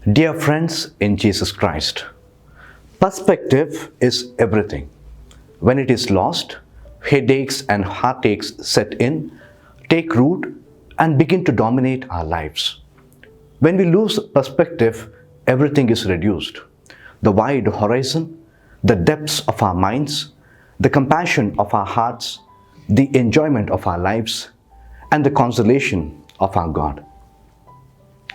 Dear friends in Jesus Christ, perspective is everything. When it is lost, headaches and heartaches set in, take root, and begin to dominate our lives. When we lose perspective, everything is reduced. The wide horizon, the depths of our minds, the compassion of our hearts, the enjoyment of our lives, and the consolation of our God.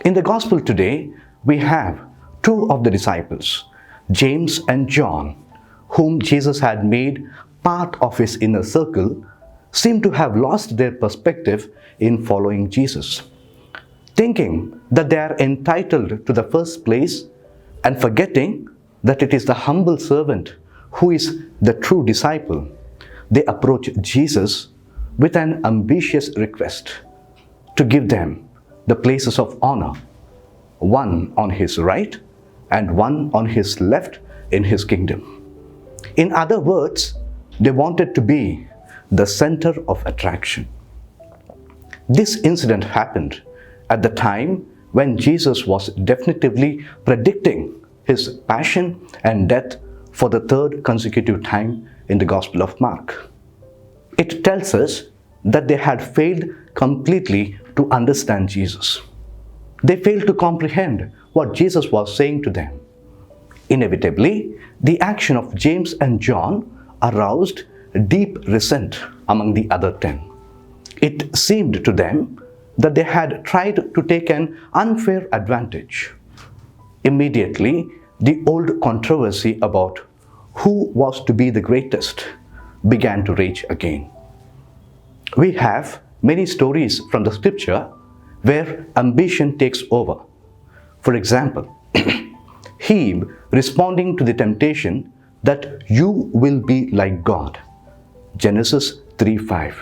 In the Gospel today, we have two of the disciples, James and John, whom Jesus had made part of his inner circle, seem to have lost their perspective in following Jesus, thinking that they are entitled to the first place and forgetting that it is the humble servant who is the true disciple. They approach Jesus with an ambitious request to give them the places of honor, one on his right and one on his left in his kingdom. In other words, they wanted to be the center of attraction. This incident happened at the time when Jesus was definitively predicting his passion and death for the third consecutive time in the Gospel of Mark. It tells us that they had failed completely to understand Jesus. They failed to comprehend what Jesus was saying to them. Inevitably, the action of James and John aroused deep resent among the other 10. It seemed to them that they had tried to take an unfair advantage. Immediately, the old controversy about who was to be the greatest began to rage again. We have many stories from the scripture where ambition takes over. For example, Eve responding to the temptation that you will be like God. Genesis 3:5.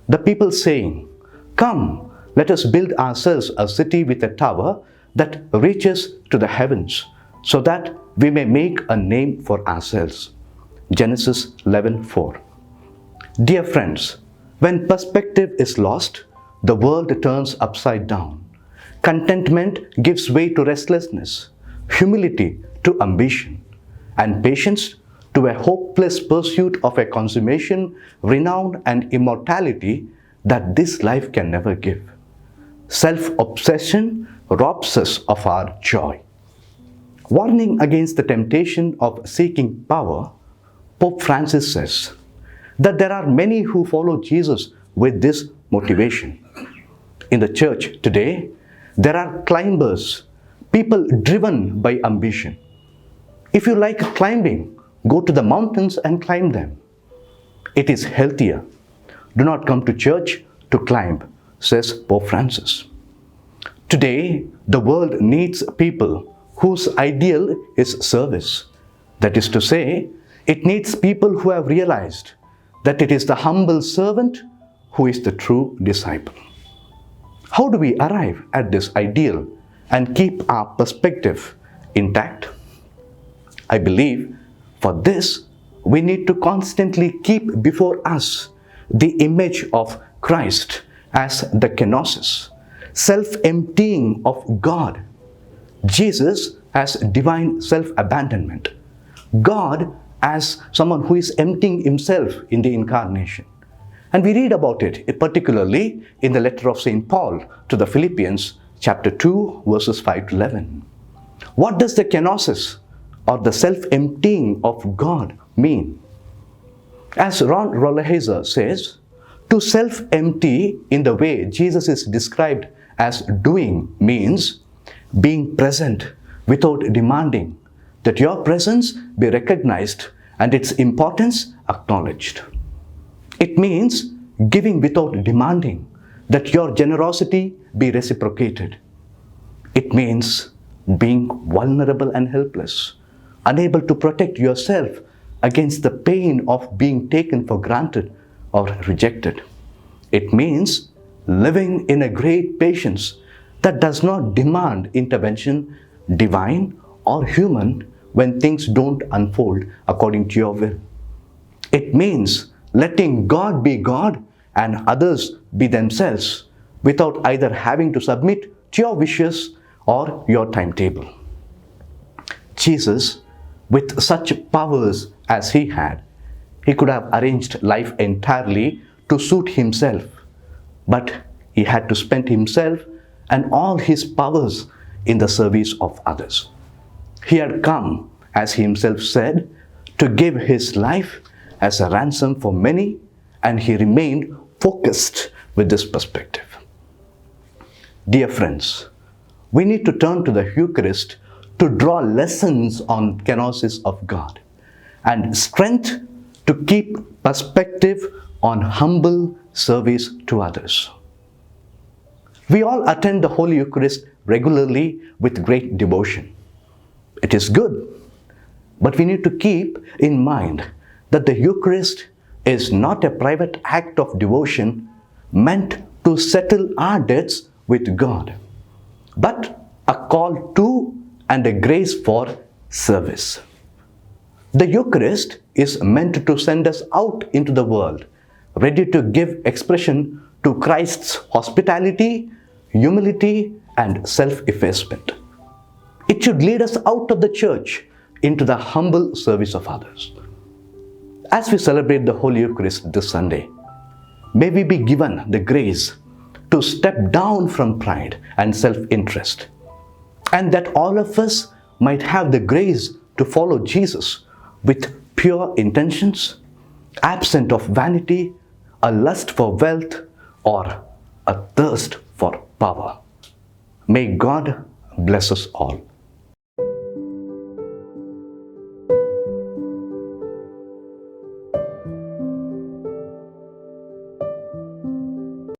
The people saying, "Come, let us build ourselves a city with a tower that reaches to the heavens, so that we may make a name for ourselves." Genesis 11:4. Dear friends, when perspective is lost, the world turns upside down. Contentment gives way to restlessness, humility to ambition, and patience to a hopeless pursuit of a consummation, renown, and immortality that this life can never give. Self-obsession robs us of our joy. Warning against the temptation of seeking power, Pope Francis says that there are many who follow Jesus with this motivation. In the church today, there are climbers, people driven by ambition. If you like climbing, go to the mountains and climb them. It is healthier. Do not come to church to climb, says Pope Francis. Today, the world needs people whose ideal is service. That is to say, it needs people who have realized that it is the humble servant who is the true disciple. How do we arrive at this ideal and keep our perspective intact? I believe for this, we need to constantly keep before us the image of Christ as the kenosis, self-emptying of God. Jesus as divine self-abandonment. God as someone who is emptying himself in the incarnation. And we read about it, particularly in the letter of St. Paul to the Philippians, chapter 2, verses 5 to 11. What does the kenosis, or the self-emptying of God, mean? As Ron Rolheiser says, to self-empty in the way Jesus is described as doing means being present without demanding that your presence be recognized and its importance acknowledged. It means giving without demanding that your generosity be reciprocated. It means being vulnerable and helpless, unable to protect yourself against the pain of being taken for granted or rejected. It means living in a great patience that does not demand intervention, divine or human, when things don't unfold according to your will. It means letting God be God and others be themselves, without either having to submit to your wishes or your timetable. Jesus, with such powers as he had, he could have arranged life entirely to suit himself, but he had to spend himself and all his powers in the service of others. He had come, as he himself said, to give his life as a ransom for many, and he remained focused with this perspective. Dear friends, we need to turn to the Eucharist to draw lessons on kenosis of God and strength to keep perspective on humble service to others. We all attend the Holy Eucharist regularly with great devotion. It is good, but we need to keep in mind that the Eucharist is not a private act of devotion meant to settle our debts with God, but a call to and a grace for service. The Eucharist is meant to send us out into the world, ready to give expression to Christ's hospitality, humility, and self-effacement. It should lead us out of the church into the humble service of others. As we celebrate the Holy Eucharist this Sunday, may we be given the grace to step down from pride and self-interest, and that all of us might have the grace to follow Jesus with pure intentions, absent of vanity, a lust for wealth, or a thirst for power. May God bless us all.